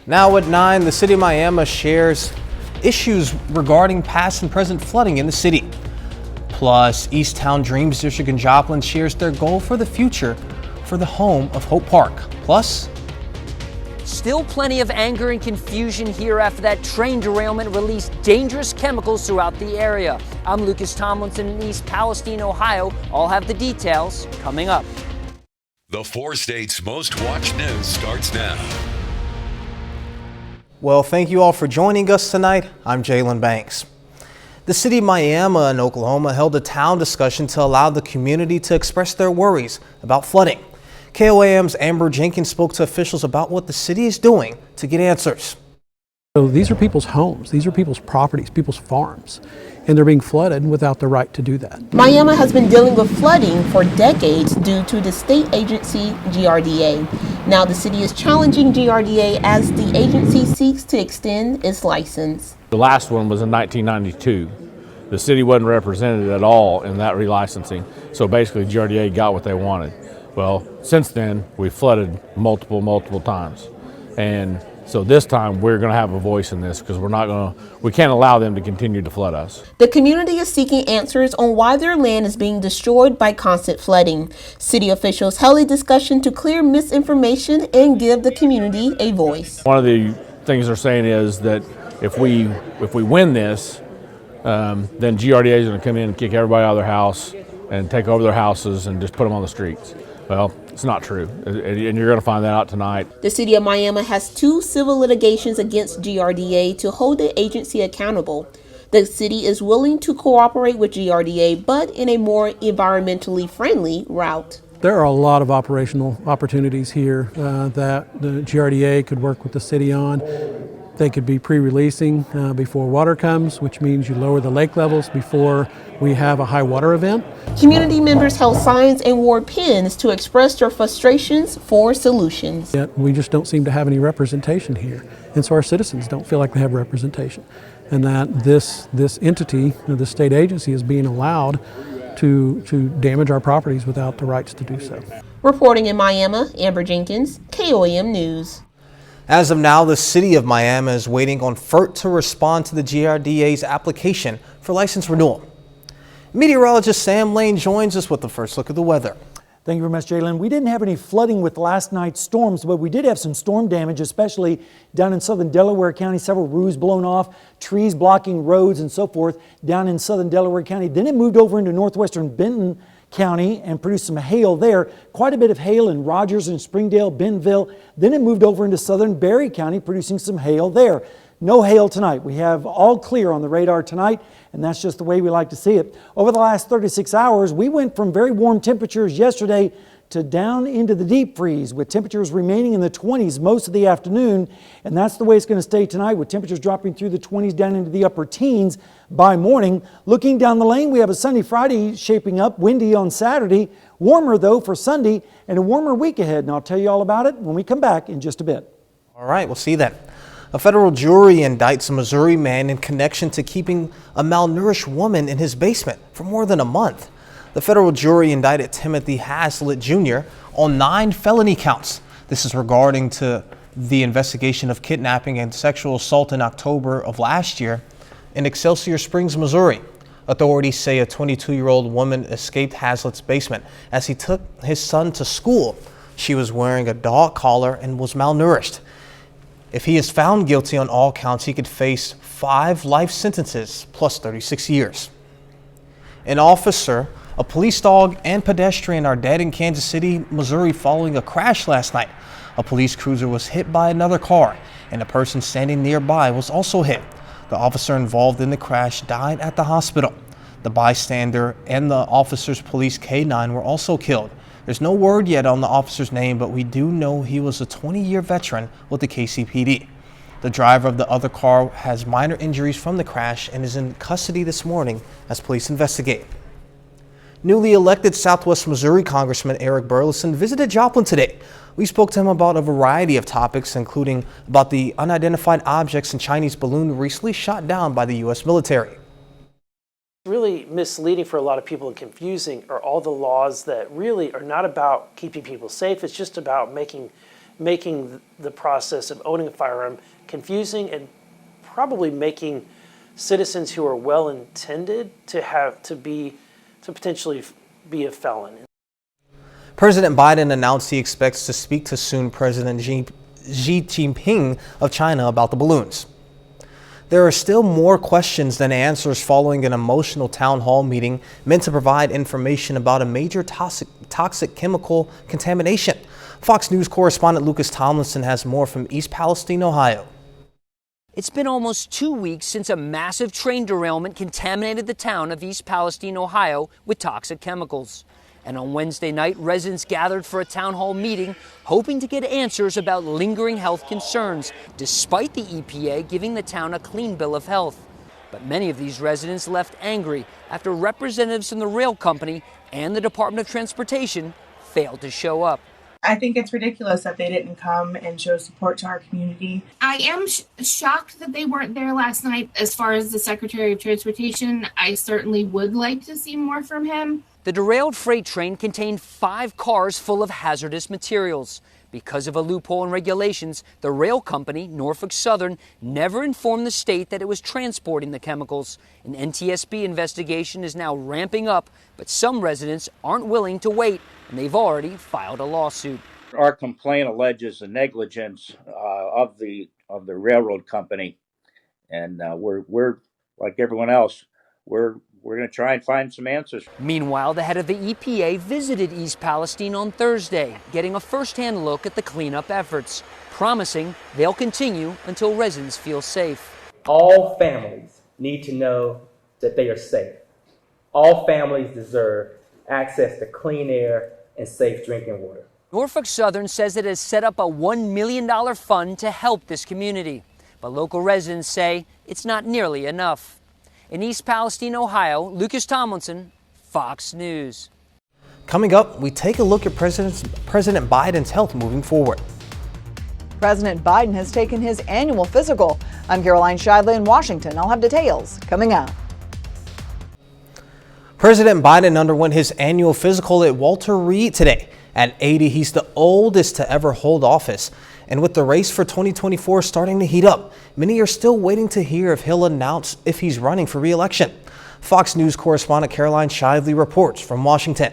Now at 9, the city of Miami shares issues regarding past and present flooding in the city. Plus, East Town Dreams District in Joplin shares their goal for the future for the home of Hope Park. Plus, still plenty of anger and confusion here after that train derailment released dangerous chemicals throughout the area. I'm Lucas Tomlinson in East Palestine, Ohio. I'll have the details coming up. The 4 states' most watched news starts now. well, thank you all for joining us tonight. I'm Jalen Banks. The city of Miami in Oklahoma held a town discussion to allow the community to express their worries about flooding. KOAM's Amber Jenkins spoke to officials about what the city is doing to get answers. So these are people's homes, these are people's properties, people's farms, and they're being flooded without the right to do that. Miami has been dealing with flooding for decades due to the state agency GRDA. Now the city is challenging GRDA as the agency seeks to extend its license. The last one was in 1992. The city wasn't represented at all in that relicensing, so basically GRDA got what they wanted. Well, since then, we've flooded multiple times. And so this time we're going to have a voice in this because we can't allow them to continue to flood us. The community is seeking answers on why their land is being destroyed by constant flooding. City officials held a discussion to clear misinformation and give the community a voice. One of the things they're saying is that if we win this, then GRDA is going to come in and kick everybody out of their house and take over their houses and just put them on the streets. Well, it's not true, and you're going to find that out tonight. The city of Miami has 2 civil litigations against GRDA to hold the agency accountable. The city is willing to cooperate with GRDA, but in a more environmentally friendly route. There are a lot of operational opportunities here that the GRDA could work with the city on. They could be pre-releasing before water comes, which means you lower the lake levels before we have a high water event. Community members held signs and wore pins to express their frustrations for solutions. Yet we just don't seem to have any representation here. And so our citizens don't feel like they have representation. And that this entity, the state agency, is being allowed to damage our properties without the rights to do so. Reporting in Miami, Amber Jenkins, KOAM News. As of now, the city of Miami is waiting on FERT to respond to the GRDA's application for license renewal. Meteorologist Sam Lane joins us with the first look at the weather. Thank you very much, Jalen. We didn't have any flooding with last night's storms, but we did have some storm damage, especially down in southern Delaware County. Several roofs blown off, trees blocking roads and so forth down in southern Delaware County. Then it moved over into northwestern Benton County and produced some hail there. Quite a bit of hail in Rogers and Springdale, Bentonville. Then it moved over into southern Berry County, producing some hail there. No hail tonight. We have all clear on the radar tonight, and that's just the way we like to see it. Over the last 36 hours, we went from very warm temperatures yesterday to down into the deep freeze, with temperatures remaining in the 20s most of the afternoon, and that's the way it's going to stay tonight, with temperatures dropping through the 20s down into the upper teens by morning. Looking down the lane, we have a sunny Friday shaping up, windy on Saturday, warmer though for Sunday, and a warmer week ahead, and I'll tell you all about it when we come back in just a bit. All right, we'll see that. A federal jury indicts a Missouri man in connection to keeping a malnourished woman in his basement for more than a month. The federal jury indicted Timothy Haslett Jr. on 9 felony counts. This is regarding to the investigation of kidnapping and sexual assault in October of last year in Excelsior Springs, Missouri. Authorities say a 22-year-old woman escaped Haslett's basement as he took his son to school. She was wearing a dog collar and was malnourished. If he is found guilty on all counts, he could face 5 life sentences plus 36 years. An officer, a police dog, and pedestrian are dead in Kansas City, Missouri following a crash last night. A police cruiser was hit by another car, and a person standing nearby was also hit. The officer involved in the crash died at the hospital. The bystander and the officer's police K-9 were also killed. There's no word yet on the officer's name, but we do know he was a 20-year veteran with the KCPD. The driver of the other car has minor injuries from the crash and is in custody this morning as police investigate. Newly elected Southwest Missouri Congressman Eric Burleson visited Joplin today. We spoke to him about a variety of topics, including about the unidentified objects and Chinese balloon recently shot down by the U.S. military. Really misleading for a lot of people and confusing are all the laws that really are not about keeping people safe. It's just about making making the process of owning a firearm confusing and probably making citizens who are well intended to potentially be a felon. President Biden announced he expects to speak to soon President Xi Jinping of China about the balloons. There are still more questions than answers following an emotional town hall meeting meant to provide information about a major toxic chemical contamination. Fox News correspondent Lucas Tomlinson has more from East Palestine, Ohio. It's been almost 2 weeks since a massive train derailment contaminated the town of East Palestine, Ohio, with toxic chemicals. And on Wednesday night, residents gathered for a town hall meeting, hoping to get answers about lingering health concerns, despite the EPA giving the town a clean bill of health. But many of these residents left angry after representatives from the rail company and the Department of Transportation failed to show up. I think it's ridiculous that they didn't come and show support to our community. I am shocked that they weren't there last night. As far as the Secretary of Transportation, I certainly would like to see more from him. The derailed freight train contained 5 cars full of hazardous materials. Because of a loophole in regulations, the rail company, Norfolk Southern, never informed the state that it was transporting the chemicals. An NTSB investigation is now ramping up, but some residents aren't willing to wait, and they've already filed a lawsuit. Our complaint alleges the negligence of the railroad company, and we're like everyone else. We're going to try and find some answers. Meanwhile, the head of the EPA visited East Palestine on Thursday, getting a first-hand look at the cleanup efforts, promising they'll continue until residents feel safe. All families need to know that they are safe. All families deserve access to clean air and safe drinking water. Norfolk Southern says it has set up a $1 million fund to help this community, but local residents say it's not nearly enough. In East Palestine, Ohio, Lucas Tomlinson, Fox News. Coming up, we take a look at President Biden's health moving forward. President Biden has taken his annual physical. I'm Caroline Shidley in Washington. I'll have details coming up. President Biden underwent his annual physical at Walter Reed today. At 80, he's the oldest to ever hold office. And with the race for 2024 starting to heat up, many are still waiting to hear if he'll announce if he's running for re-election. Fox News correspondent Caroline Shidley reports from Washington.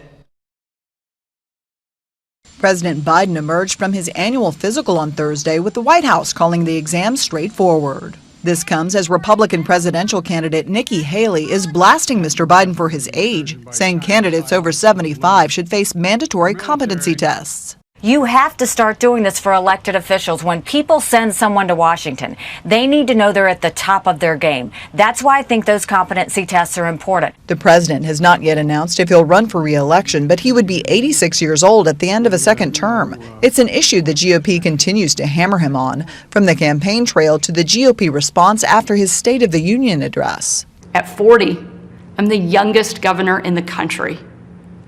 President Biden emerged from his annual physical on Thursday with the White House calling the exam straightforward. This comes as Republican presidential candidate Nikki Haley is blasting Mr. Biden for his age, saying candidates over 75 should face mandatory competency tests. You have to start doing this for elected officials. When people send someone to Washington, they need to know they're at the top of their game. That's why I think those competency tests are important. The president has not yet announced if he'll run for re-election, but he would be 86 years old at the end of a second term. It's an issue the GOP continues to hammer him on, from the campaign trail to the GOP response after his State of the Union address. At 40, I'm the youngest governor in the country,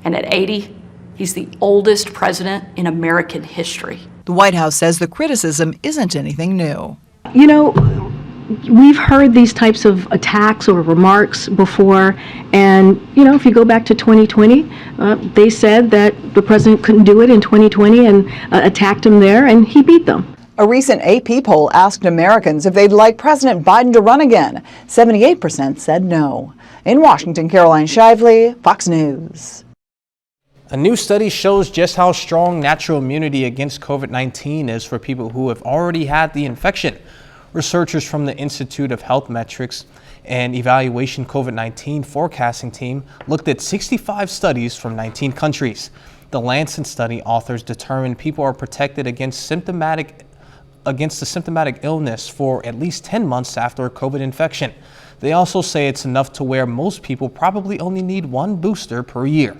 and at 80, he's the oldest president in American history. The White House says the criticism isn't anything new. You know, we've heard these types of attacks or remarks before, and, you know, if you go back to 2020, they said that the president couldn't do it in 2020 and attacked him there, and he beat them. A recent AP poll asked Americans if they'd like President Biden to run again. 78% said no. In Washington, Caroline Shively, Fox News. A new study shows just how strong natural immunity against COVID-19 is for people who have already had the infection. Researchers from the Institute of Health Metrics and Evaluation COVID-19 forecasting team looked at 65 studies from 19 countries. The Lancet study authors determined people are protected against the symptomatic illness for at least 10 months after a COVID infection. They also say it's enough to where most people probably only need one booster per year.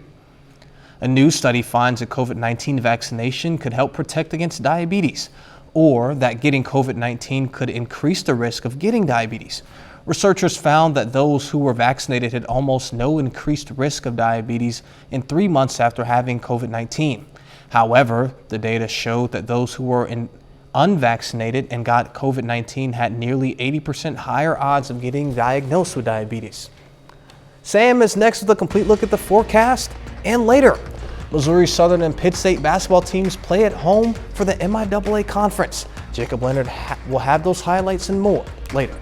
A new study finds that COVID-19 vaccination could help protect against diabetes, or that getting COVID-19 could increase the risk of getting diabetes. Researchers found that those who were vaccinated had almost no increased risk of diabetes in 3 months after having COVID-19. However, the data showed that those who were unvaccinated and got COVID-19 had nearly 80% higher odds of getting diagnosed with diabetes. Sam is next with a complete look at the forecast. And later, Missouri Southern and Pitt State basketball teams play at home for the MIAA conference. Jacob Leonard will have those highlights and more later.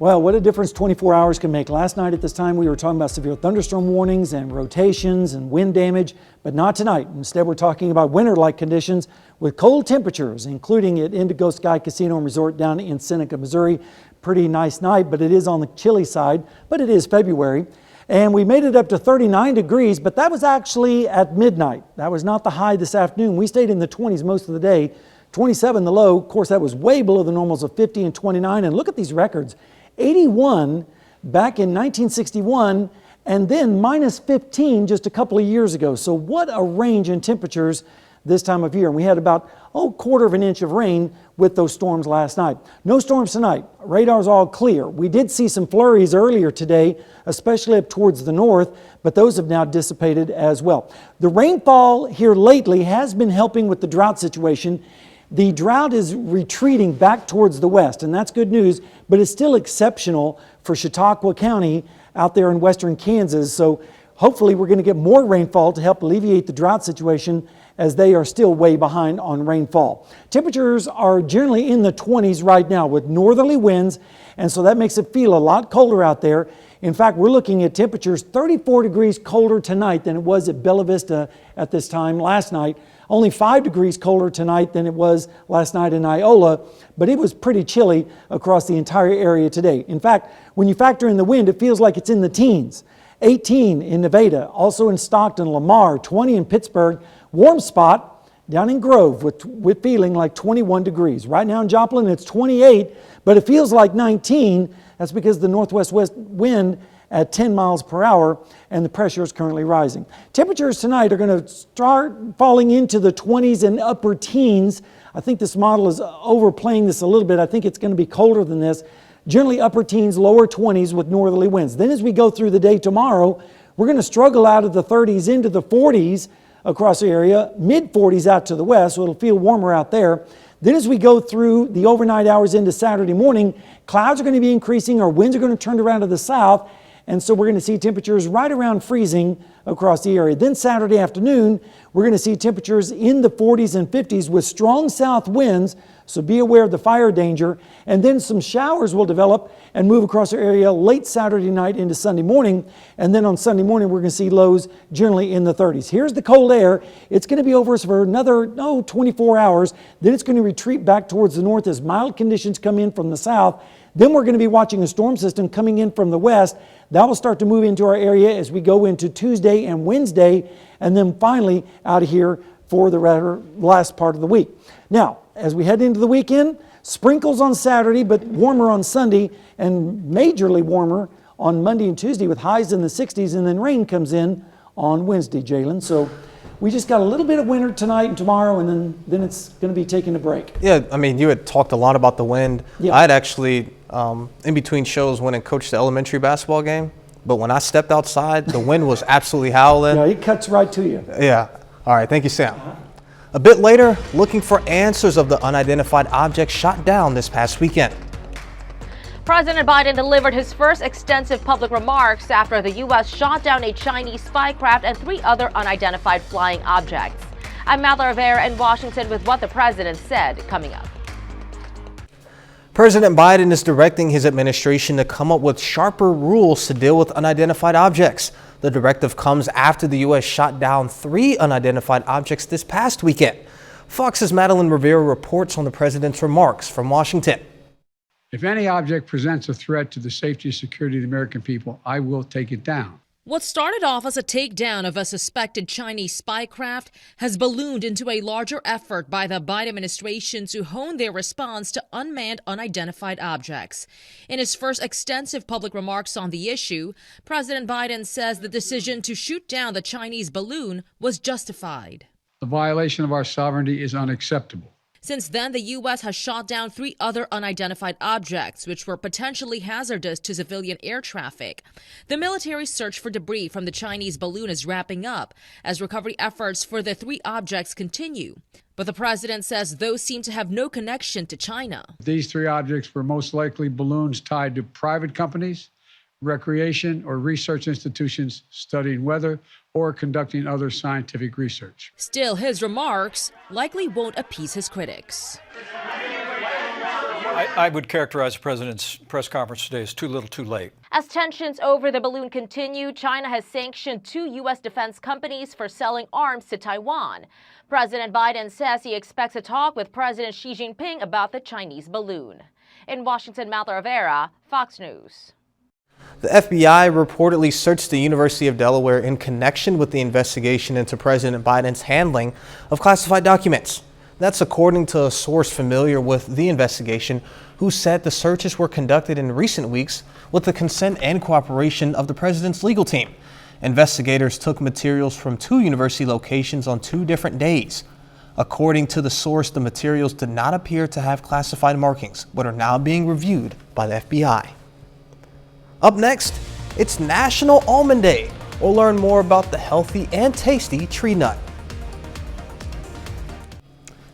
Well, what a difference 24 hours can make. Last night at this time, we were talking about severe thunderstorm warnings and rotations and wind damage, but not tonight. Instead, we're talking about winter-like conditions with cold temperatures, including at Indigo Sky Casino and Resort down in Seneca, Missouri. Pretty nice night, but it is on the chilly side, but it is February. And we made it up to 39 degrees, but that was actually at midnight. That was not the high this afternoon. We stayed in the 20s most of the day. 27 the low. Of course, that was way below the normals of 50 and 29. And look at these records. 81 back in 1961, and then minus 15 just a couple of years ago. So what a range in temperatures this time of year. And we had about, quarter of an inch of rain with those storms last night. No storms tonight. Radar's all clear. We did see some flurries earlier today, especially up towards the north, but those have now dissipated as well. The rainfall here lately has been helping with the drought situation. The drought is retreating back towards the west, and that's good news, but it's still exceptional for Chautauqua County out there in western Kansas. So hopefully we're going to get more rainfall to help alleviate the drought situation, as they are still way behind on rainfall. Temperatures are generally in the 20s right now with northerly winds, and so that makes it feel a lot colder out there. In fact, we're looking at temperatures 34 degrees colder tonight than it was at Bella Vista at this time last night. Only 5 degrees colder tonight than it was last night in Iola, but it was pretty chilly across the entire area today. In fact, when you factor in the wind, it feels like it's in the teens. 18 in Nevada, also in Stockton, Lamar, 20 in Pittsburgh, warm spot down in Grove with feeling like 21 degrees. Right now in Joplin, it's 28, but it feels like 19. That's because the northwest wind at 10 miles per hour, and the pressure is currently rising. Temperatures tonight are going to start falling into the 20s and upper teens. I think this model is overplaying this a little bit. I think it's going to be colder than this. Generally upper teens, lower 20s with northerly winds. Then as we go through the day tomorrow, we're going to struggle out of the 30s into the 40s across the area, mid 40s out to the west, so it'll feel warmer out there. Then as we go through the overnight hours into Saturday morning, clouds are going to be increasing, our winds are going to turn around to the south, and so we're going to see temperatures right around freezing across the area. Then Saturday afternoon, we're going to see temperatures in the 40s and 50s with strong south winds, so be aware of the fire danger. And then some showers will develop and move across our area late Saturday night into Sunday morning. And then on Sunday morning, we're going to see lows generally in the 30s. Here's the cold air. It's going to be over us for another 24 hours. Then it's going to retreat back towards the north as mild conditions come in from the south. Then we're going to be watching a storm system coming in from the west. That will start to move into our area as we go into Tuesday and Wednesday, and then finally out of here for the last part of the week. Now, as we head into the weekend, sprinkles on Saturday, but warmer on Sunday, and majorly warmer on Monday and Tuesday with highs in the 60s, and then rain comes in on Wednesday, Jalen. So we just got a little bit of winter tonight and tomorrow, and then it's going to be taking a break. Yeah, I mean, you had talked a lot about the wind. Yeah. I had actually, in between shows, went and coached the elementary basketball game. But when I stepped outside, the wind was absolutely howling. Yeah, it cuts right to you. Yeah. All right, thank you, Sam. A bit later, looking for answers of the unidentified object shot down this past weekend. President Biden delivered his first extensive public remarks after the U.S. shot down a Chinese spy craft and 3 other unidentified flying objects. I'm Mallory Rivera in Washington with what the president said coming up. President Biden is directing his administration to come up with sharper rules to deal with unidentified objects. The directive comes after the U.S. shot down 3 unidentified objects this past weekend. Fox's Madeline Rivera reports on the president's remarks from Washington. If any object presents a threat to the safety and security of the American people, I will take it down. What started off as a takedown of a suspected Chinese spy craft has ballooned into a larger effort by the Biden administration to hone their response to unmanned unidentified objects. In his first extensive public remarks on the issue, President Biden says the decision to shoot down the Chinese balloon was justified. The violation of our sovereignty is unacceptable. Since then, the U.S. has shot down 3 other unidentified objects, which were potentially hazardous to civilian air traffic. The military search for debris from the Chinese balloon is wrapping up as recovery efforts for the 3 objects continue. But the president says those seem to have no connection to China. These 3 objects were most likely balloons tied to private companies, recreation, or research institutions studying weather or conducting other scientific research. Still, his remarks likely won't appease his critics. I would characterize the president's press conference today as too little, too late. As tensions over the balloon continue, China has sanctioned 2 U.S. defense companies for selling arms to Taiwan. President Biden says he expects a talk with President Xi Jinping about the Chinese balloon. In Washington, Mather Rivera, Fox News. The FBI reportedly searched the University of Delaware in connection with the investigation into President Biden's handling of classified documents. That's according to a source familiar with the investigation, who said the searches were conducted in recent weeks with the consent and cooperation of the president's legal team. Investigators took materials from 2 university locations on 2 different days. According to the source, the materials did not appear to have classified markings, but are now being reviewed by the FBI. Up next, it's National Almond Day. We'll learn more about the healthy and tasty tree nut.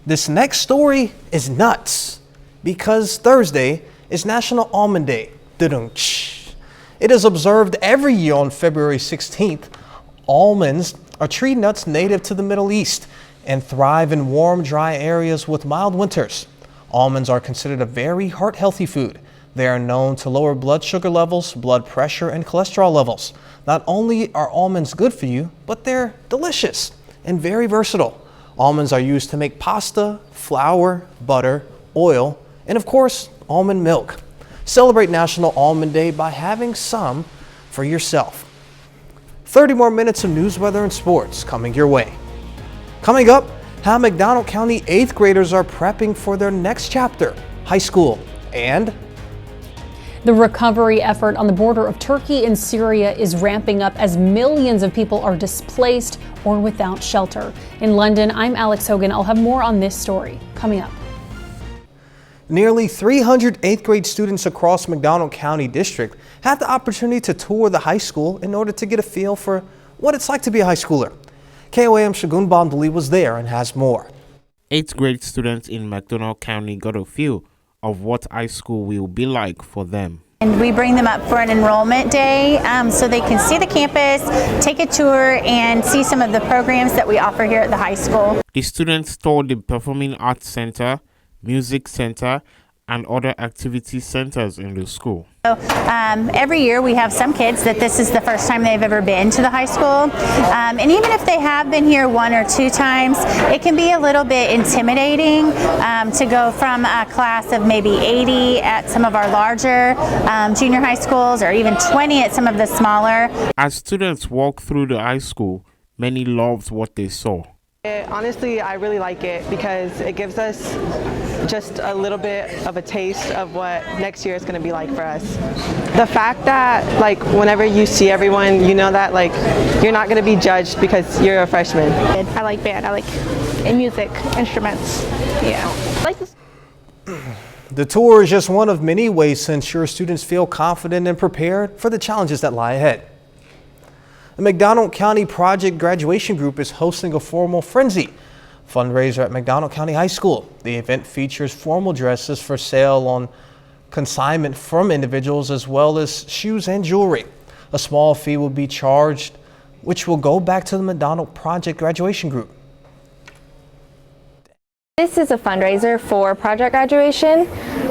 This next story is nuts because Thursday is National Almond Day. It is observed every year on February 16th. Almonds are tree nuts native to the Middle East and thrive in warm, dry areas with mild winters. Almonds are considered a very heart-healthy food. They are known to lower blood sugar levels, blood pressure, and cholesterol levels. Not only are almonds good for you, but they're delicious and very versatile. Almonds are used to make pasta, flour, butter, oil, and of course, almond milk. Celebrate National Almond Day by having some for yourself. 30 more minutes of news, weather, and sports coming your way. Coming up, how McDonald County 8th graders are prepping for their next chapter, high school, and the recovery effort on the border of Turkey and Syria is ramping up as millions of people are displaced or without shelter. In London, I'm Alex Hogan. I'll have more on this story coming up. Nearly 300 8th grade students across McDonald County District had the opportunity to tour the high school in order to get a feel for what it's like to be a high schooler. KOAM Shagun Bondali was there and has more. 8th grade students in McDonald County got a feel of what high school will be like for them. And we bring them up for an enrollment day so they can see the campus, take a tour, and see some of the programs that we offer here at the high school. The students toured the Performing Arts Center, Music Center, and other activity centers in the school. So, every year we have some kids that this is the first time they've ever been to the high school. And even if they have been here 1 or 2 times, it can be a little bit intimidating to go from a class of maybe 80 at some of our larger junior high schools or even 20 at some of the smaller. As students walked through the high school, many loved what they saw. Honestly, I really like it because it gives us just a little bit of a taste of what next year is going to be like for us. The fact that like whenever you see everyone, you know that like you're not going to be judged because you're a freshman. I like band, I like music, instruments, yeah. I like this. The tour is just one of many ways to ensure students feel confident and prepared for the challenges that lie ahead. The McDonald County Project Graduation Group is hosting a formal Frenzy fundraiser at McDonald County High School. The event features formal dresses for sale on consignment from individuals as well as shoes and jewelry. A small fee will be charged, which will go back to the McDonald Project Graduation Group. This is a fundraiser for Project Graduation,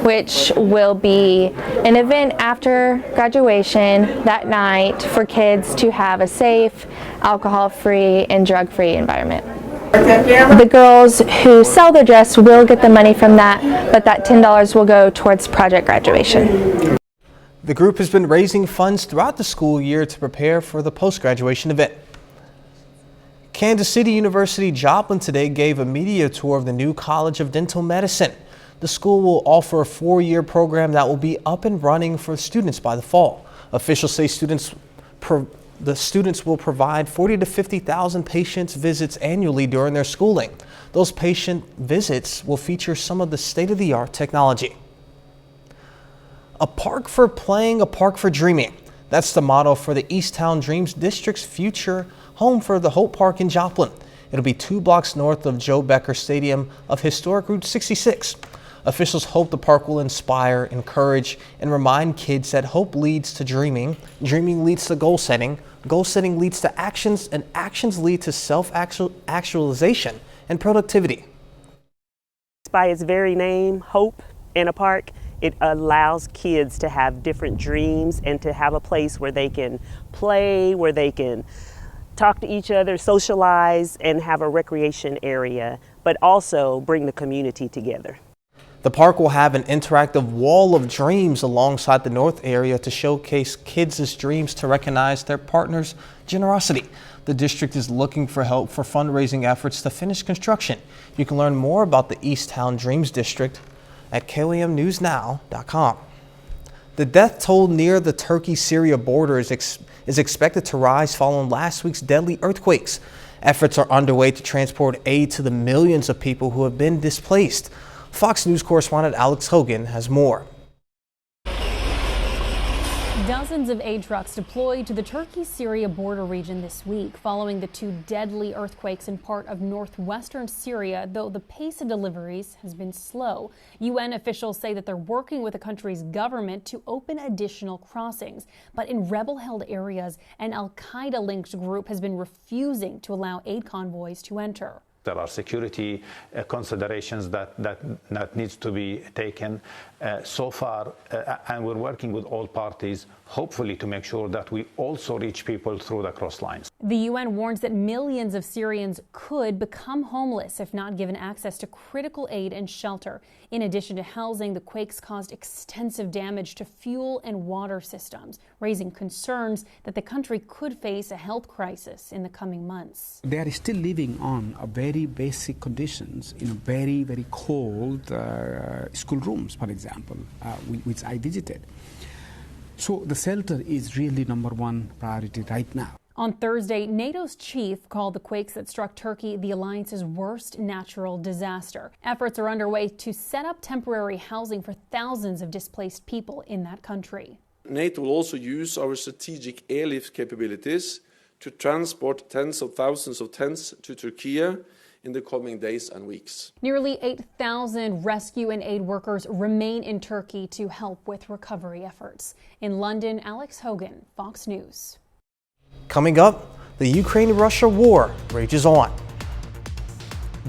which will be an event after graduation that night for kids to have a safe, alcohol-free, and drug-free environment. The girls who sell the dress will get the money from that, but that $10 will go towards Project Graduation. The group has been raising funds throughout the school year to prepare for the post-graduation event. Kansas City University Joplin today gave a media tour of the new College of Dental Medicine. The school will offer a 4-year program that will be up and running for students by the fall. Officials say the students will provide 40,000 to 50,000 patients visits annually during their schooling. Those patient visits will feature some of the state-of-the-art technology. A park for playing, a park for dreaming. That's the motto for the Easttown Dreams District's future home for the Hope Park in Joplin. It'll be 2 blocks north of Joe Becker Stadium of historic Route 66. Officials hope the park will inspire, encourage, and remind kids that hope leads to dreaming, dreaming leads to goal setting leads to actions, and actions lead to self-actualization and productivity. By its very name, Hope in a Park, it allows kids to have different dreams and to have a place where they can play, where they can talk to each other, socialize, and have a recreation area, but also bring the community together. The park will have an interactive wall of dreams alongside the north area to showcase kids' dreams to recognize their partner's generosity. The district is looking for help for fundraising efforts to finish construction. You can learn more about the Easttown Dreams District at KOAMnewsnow.com. The death toll near the Turkey-Syria border is expected to rise following last week's deadly earthquakes. Efforts are underway to transport aid to the millions of people who have been displaced. Fox News correspondent Alex Hogan has more. Dozens of aid trucks deployed to the Turkey-Syria border region this week following the two deadly earthquakes in part of northwestern Syria, though the pace of deliveries has been slow. UN officials say that they're working with the country's government to open additional crossings. But in rebel-held areas, an al-Qaeda-linked group has been refusing to allow aid convoys to enter. There are security considerations that needs to be taken so far, and we're working with all parties, hopefully to make sure that we also reach people through the cross lines. The UN warns that millions of Syrians could become homeless if not given access to critical aid and shelter. In addition to housing, the quakes caused extensive damage to fuel and water systems, raising concerns that the country could face a health crisis in the coming months. They are still living on a very basic conditions in a very, very cold school rooms, for example, which I visited. So the shelter is really number one priority right now. On Thursday, NATO's chief called the quakes that struck Turkey the alliance's worst natural disaster. Efforts are underway to set up temporary housing for thousands of displaced people in that country. NATO will also use our strategic airlift capabilities to transport tens of thousands of tents to Turkey in the coming days and weeks. Nearly 8,000 rescue and aid workers remain in Turkey to help with recovery efforts. In London, Alex Hogan, Fox News. Coming up, the Ukraine-Russia war rages on.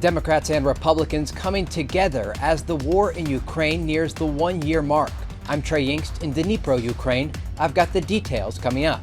Democrats and Republicans coming together as the war in Ukraine nears the one-year mark. I'm Trey Yingst in Dnipro, Ukraine. I've got the details coming up.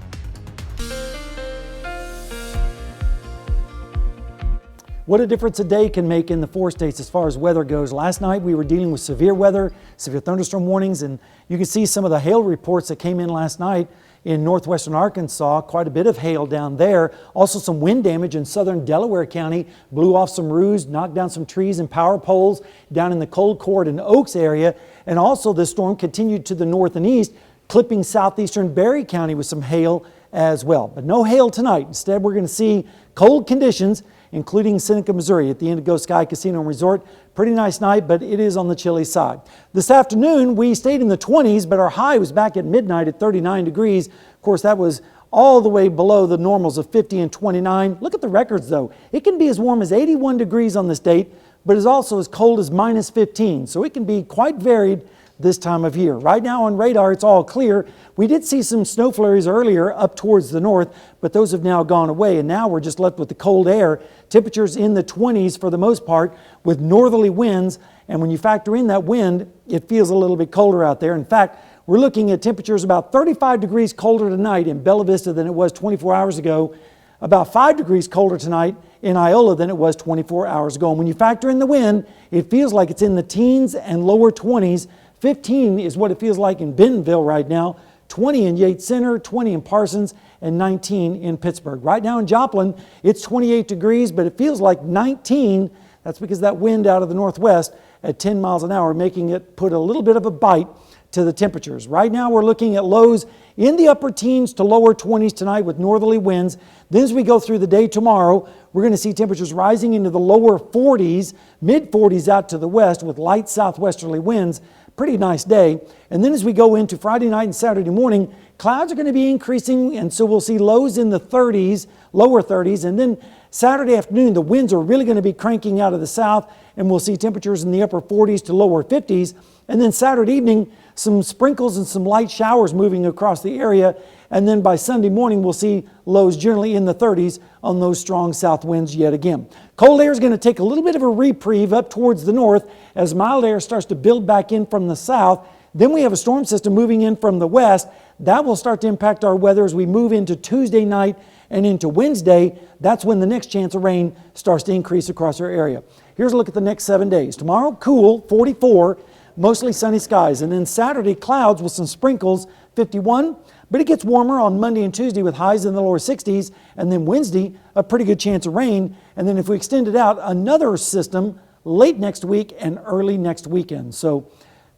What a difference a day can make in the 4 states as far as weather goes. Last night we were dealing with severe weather, severe thunderstorm warnings, and you can see some of the hail reports that came in last night in northwestern Arkansas. Quite a bit of hail down there. Also some wind damage in southern Delaware County. Blew off some roofs, knocked down some trees and power poles down in the Cold Court and Oaks area. And also this storm continued to the north and east, clipping southeastern Berry County with some hail as well. But no hail tonight. Instead, we're going to see cold conditions, including Seneca, Missouri at the Indigo Sky Casino and Resort. Pretty nice night, but it is on the chilly side. This afternoon, we stayed in the 20s, but our high was back at midnight at 39 degrees. Of course, that was all the way below the normals of 50 and 29. Look at the records, though. It can be as warm as 81 degrees on this date, but is also as cold as minus 15. So it can be quite varied this time of year. Right now on radar, it's all clear. We did see some snow flurries earlier up towards the north, but those have now gone away, and now we're just left with the cold air. Temperatures in the 20s for the most part with northerly winds, and when you factor in that wind, it feels a little bit colder out there. In fact, we're looking at temperatures about 35 degrees colder tonight in Bella Vista than it was 24 hours ago, about 5 degrees colder tonight in Iola than it was 24 hours ago. And when you factor in the wind, it feels like it's in the teens and lower 20s. 15 is what it feels like in Bentonville right now, 20 in Yates Center, 20 in Parsons, and 19 in Pittsburgh. Right now in Joplin, it's 28 degrees, but it feels like 19. That's because that wind out of the northwest at 10 miles an hour, making it put a little bit of a bite to the temperatures. Right now we're looking at lows in the upper teens to lower 20s tonight with northerly winds. Then as we go through the day tomorrow, we're going to see temperatures rising into the lower 40s, mid 40s out to the west with light southwesterly winds. Pretty nice day. And then as we go into Friday night and Saturday morning, clouds are going to be increasing, and so we'll see lows in the 30s, lower 30s, and then Saturday afternoon, the winds are really going to be cranking out of the south, and we'll see temperatures in the upper 40s to lower 50s. And then Saturday evening, some sprinkles and some light showers moving across the area. And then by Sunday morning, we'll see lows generally in the 30s on those strong south winds yet again. Cold air is going to take a little bit of a reprieve up towards the north as mild air starts to build back in from the south. Then we have a storm system moving in from the west. That will start to impact our weather as we move into Tuesday night and into Wednesday. That's when the next chance of rain starts to increase across our area. Here's a look at the next 7 days. Tomorrow, cool, 44, mostly sunny skies. And then Saturday, clouds with some sprinkles, 51. But it gets warmer on Monday and Tuesday with highs in the lower 60s. And then Wednesday, a pretty good chance of rain. And then if we extend it out, another system late next week and early next weekend. So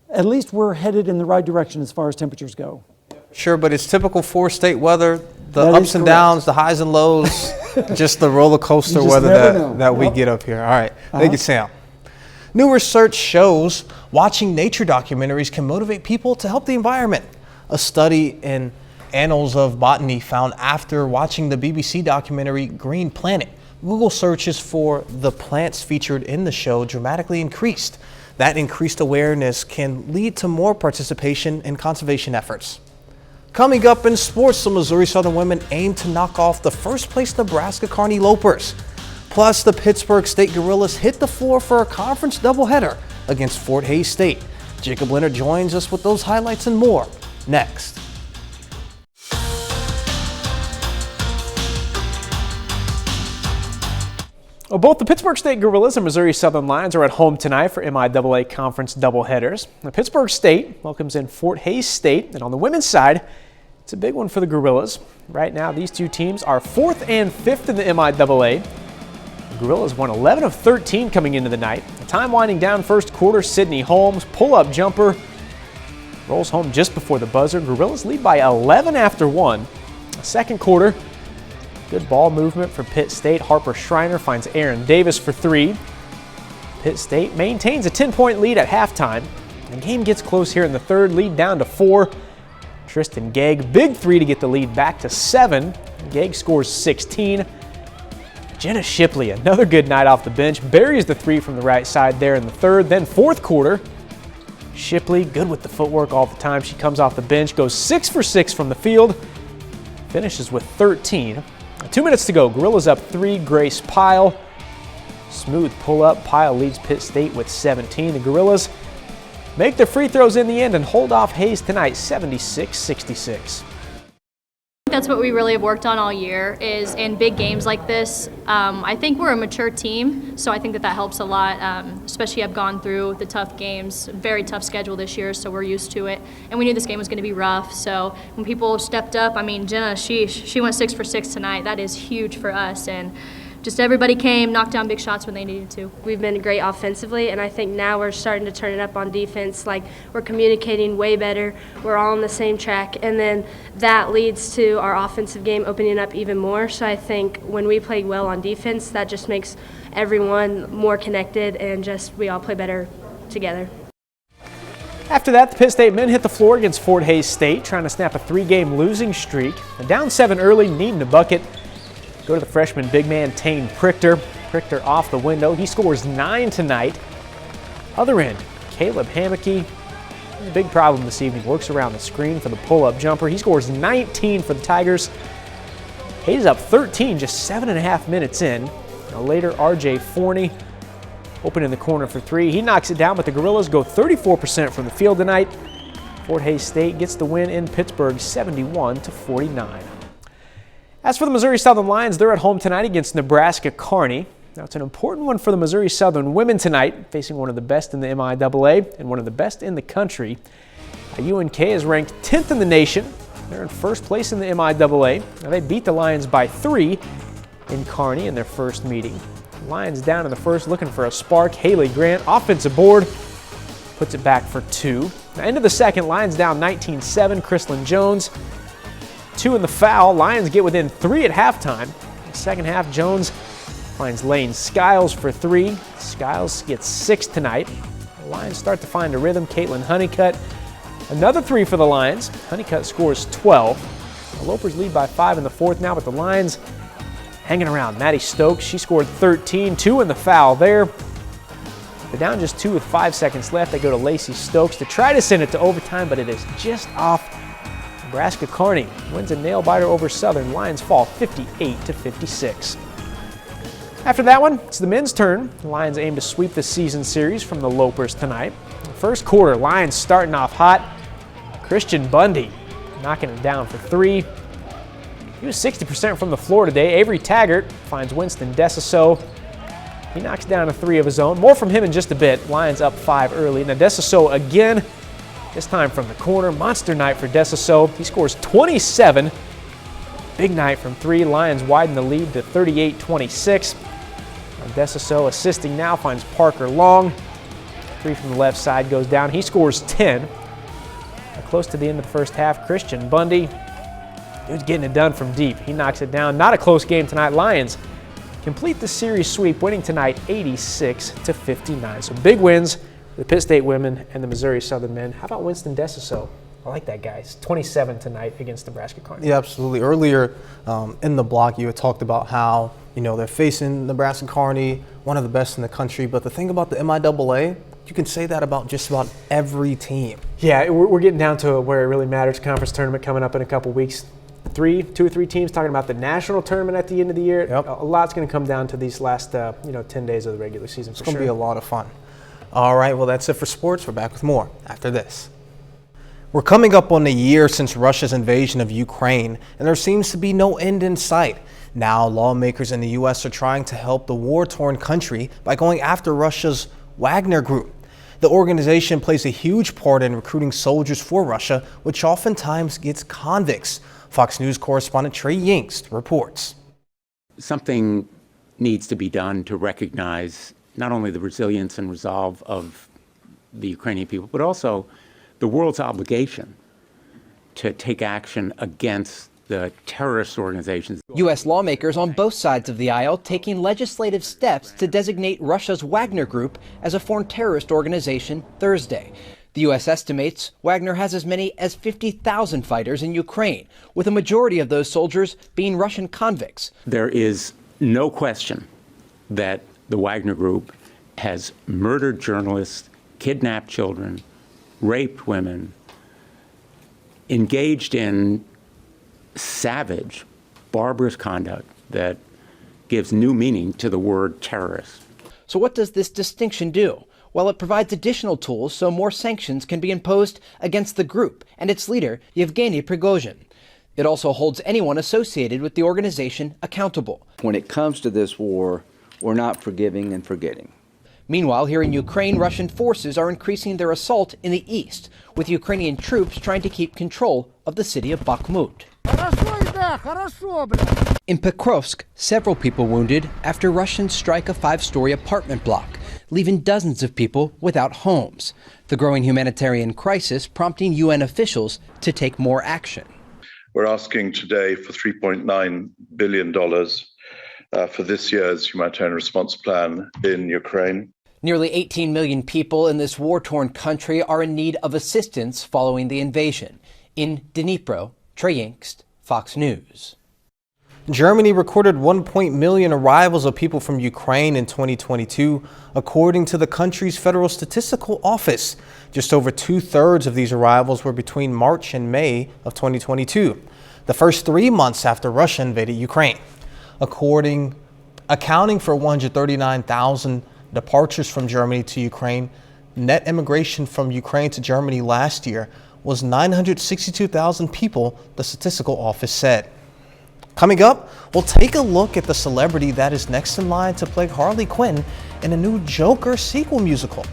at least we're headed in the right direction as far as temperatures go. Sure, but it's typical four-state weather, the That ups is and correct. downs, the highs and lows, just the roller coaster You just weather never know. that we Yep. get up here. All right, thank you, Sam. New research shows watching nature documentaries can motivate people to help the environment. A study in Annals of Botany found after watching the BBC documentary Green Planet, Google searches for the plants featured in the show dramatically increased. That increased awareness can lead to more participation in conservation efforts. Coming up in sports, the Missouri Southern women aim to knock off the first-place Nebraska Kearney Lopers. Plus, the Pittsburgh State Gorillas hit the floor for a conference doubleheader against Fort Hays State. Jacob Leonard joins us with those highlights and more next. Well, both the Pittsburgh State Gorillas and Missouri Southern Lions are at home tonight for MIAA Conference doubleheaders. Now, Pittsburgh State welcomes in Fort Hays State, and on the women's side, it's a big one for the Gorillas. Right now, these two teams are 4th and 5th in the MIAA. The Gorillas won 11 of 13 coming into the night. The time winding down first quarter, Sydney Holmes, pull-up jumper, rolls home just before the buzzer. Gorillas lead by 11 after 1. Second quarter, good ball movement for Pitt State. Harper Schreiner finds Aaron Davis for 3. Pitt State maintains a 10-point lead at halftime. The game gets close here in the third, lead down to 4. Tristan Gegg, big 3 to get the lead back to 7. Gegg scores 16. Jenna Shipley, another good night off the bench, buries the 3 from the right side there in the third. Then fourth quarter, Shipley, good with the footwork all the time. She comes off the bench, goes 6 for 6 from the field, finishes with 13. 2 minutes to go. Gorillas up 3. Grace Pyle. Smooth pull-up. Pyle leads Pitt State with 17. The Gorillas make their free throws in the end and hold off Hays tonight 76-66. That's what we really have worked on all year, is in big games like this. I think we're a mature team, so I think that helps a lot, especially I've gone through the tough games, very tough schedule this year, so we're used to it. And we knew this game was going to be rough, so when people stepped up, I mean, Jenna, she went 6 for 6 tonight. That is huge for us, and just everybody came, knocked down big shots when they needed to. We've been great offensively, and I think now we're starting to turn it up on defense. Like, we're communicating way better. We're all on the same track, and then that leads to our offensive game opening up even more. So I think when we play well on defense, that just makes everyone more connected, and just we all play better together. After that, the Pitt State men hit the floor against Fort Hays State, trying to snap a 3-game losing streak. And down 7 early, needing a bucket. Go to the freshman big man, Tane Prichter. Prichter off the window. He scores 9 tonight. Other end, Caleb Hammocky. A big problem this evening. Works around the screen for the pull-up jumper. He scores 19 for the Tigers. Hayes up 13 just 7.5 minutes in. Now later, RJ Forney open in the corner for 3. He knocks it down, but the Gorillas go 34% from the field tonight. Fort Hays State gets the win in Pittsburgh 71-49. As for the Missouri Southern Lions, they're at home tonight against Nebraska Kearney. Now, it's an important one for the Missouri Southern women tonight, facing one of the best in the MIAA and one of the best in the country. UNK is ranked 10th in the nation. They're in first place in the MIAA. Now, they beat the Lions by 3 in Kearney in their first meeting. Lions down in the first, looking for a spark. Haley Grant, offensive board, puts it back for 2. Now, into the second, Lions down 19-7. Chrislyn Jones, 2 in the foul. Lions get within 3 at halftime. In the second half, Jones finds Lane Skiles for 3. Skiles gets 6 tonight. The Lions start to find a rhythm. Caitlin Honeycutt, another 3 for the Lions. Honeycutt scores 12. The Lopers lead by 5 in the fourth now, but the Lions hanging around. Maddie Stokes, she scored 13, 2 in the foul there. They're down just 2 with 5 seconds left. They go to Lacey Stokes to try to send it to overtime, but it is just off. Nebraska Kearney wins a nail-biter over Southern. Lions fall 58-56. After that one, it's the men's turn. The Lions aim to sweep the season series from the Lopers tonight. First quarter, Lions starting off hot. Christian Bundy knocking it down for 3. He was 60% from the floor today. Avery Taggart finds Winston Dessaso. He knocks down a 3 of his own. More from him in just a bit. Lions up 5 early. Now Dessaso again, this time from the corner. Monster night for Dessaso. He scores 27. Big night from 3. Lions widen the lead to 38-26. Dessaso assisting now, finds Parker Long. 3 from the left side goes down. He scores 10. Close to the end of the first half, Christian Bundy, he was getting it done from deep. He knocks it down. Not a close game tonight. Lions complete the series sweep, winning tonight 86-59. So big wins for the Pitt State women and the Missouri Southern men. How about Winston Dessaso? I like that guy. It's 27 tonight against Nebraska Kearney. Yeah, absolutely. Earlier in the block, you had talked about how, they're facing Nebraska Kearney, one of the best in the country. But the thing about the MIAA, you can say that about just about every team. Yeah, we're getting down to where it really matters. Conference tournament coming up in a couple weeks. 2 or 3 teams talking about the national tournament at the end of the year. Yep. A lot's going to come down to these last 10 days of the regular season. It's going to be a lot of fun. All right, well, that's it for sports. We're back with more after this. We're coming up on a year since Russia's invasion of Ukraine, and there seems to be no end in sight. Now, lawmakers in the U.S. are trying to help the war-torn country by going after Russia's Wagner Group. The organization plays a huge part in recruiting soldiers for Russia, which oftentimes gets convicts. Fox News correspondent Trey Yingst reports. Something needs to be done to recognize not only the resilience and resolve of the Ukrainian people, but also the world's obligation to take action against the terrorist organizations. U.S. lawmakers on both sides of the aisle taking legislative steps to designate Russia's Wagner Group as a foreign terrorist organization Thursday. The U.S. estimates Wagner has as many as 50,000 fighters in Ukraine, with a majority of those soldiers being Russian convicts. There is no question that the Wagner Group has murdered journalists, kidnapped children, raped women, engaged in savage, barbarous conduct that gives new meaning to the word terrorist. So what does this distinction do? Well, it provides additional tools so more sanctions can be imposed against the group and its leader, Yevgeny Prigozhin. It also holds anyone associated with the organization accountable. When it comes to this war, we're not forgiving and forgetting. Meanwhile, here in Ukraine, Russian forces are increasing their assault in the east, with Ukrainian troops trying to keep control of the city of Bakhmut. In Pokrovsk, several people wounded after Russians strike a 5-story apartment block, leaving dozens of people without homes. The growing humanitarian crisis prompting UN officials to take more action. We're asking today for $3.9 billion for this year's humanitarian response plan in Ukraine. Nearly 18 million people in this war-torn country are in need of assistance following the invasion. In Dnipro, Trey Yingst, Fox News. Germany recorded 1 million arrivals of people from Ukraine in 2022, according to the country's Federal Statistical Office. Just over 2/3 of these arrivals were between March and May of 2022, the first 3 months after Russia invaded Ukraine. Accounting for 139,000 departures from Germany to Ukraine, net immigration from Ukraine to Germany last year was 962,000 people, the Statistical Office said. Coming up, we'll take a look at the celebrity that is next in line to play Harley Quinn in a new Joker sequel musical.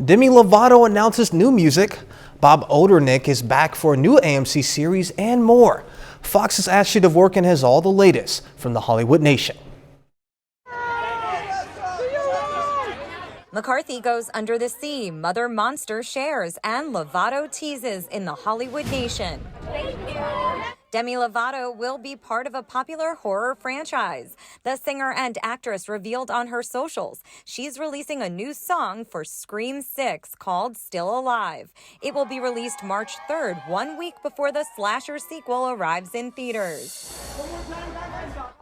Demi Lovato announces new music. Bob Odenkirk is back for a new AMC series and more. Fox's Ashley Dvorkin has all the latest from the Hollywood Nation. McCarthy goes under the sea, Mother Monster shares, and Lovato teases in the Hollywood Nation. Demi Lovato will be part of a popular horror franchise. The singer and actress revealed on her socials she's releasing a new song for Scream 6 called Still Alive. It will be released March 3rd, 1 week before the slasher sequel arrives in theaters.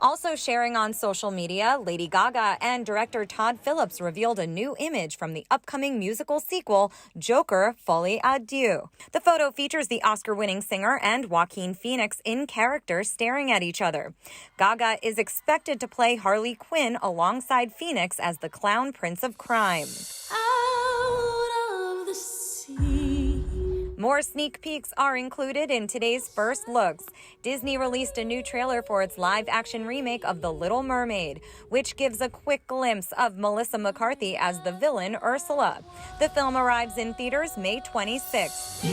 Also sharing on social media, Lady Gaga and director Todd Phillips revealed a new image from the upcoming musical sequel, Joker: Folie à Deux. The photo features the Oscar-winning singer and Joaquin Phoenix in character staring at each other. Gaga is expected to play Harley Quinn alongside Phoenix as the clown prince of crime. Out of the sea. More sneak peeks are included in today's first looks. Disney released a new trailer for its live-action remake of The Little Mermaid, which gives a quick glimpse of Melissa McCarthy as the villain Ursula. The film arrives in theaters May 26th.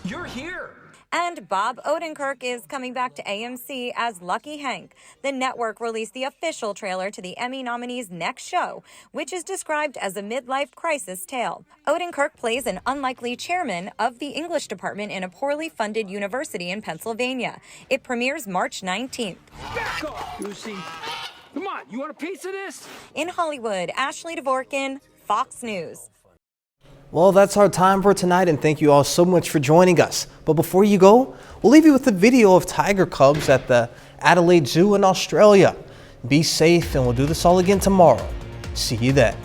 You're here! And Bob Odenkirk is coming back to AMC as Lucky Hank. The network released the official trailer to the Emmy nominee's next show, which is described as a midlife crisis tale. Odenkirk plays an unlikely chairman of the English department in a poorly funded university in Pennsylvania. It premieres March 19th. Back off, Lucy! Come on, you want a piece of this? In Hollywood, Ashley Dvorkin, Fox News. Well, that's our time for tonight, and thank you all so much for joining us. But before you go, we'll leave you with a video of tiger cubs at the Adelaide Zoo in Australia. Be safe, and we'll do this all again tomorrow. See you then.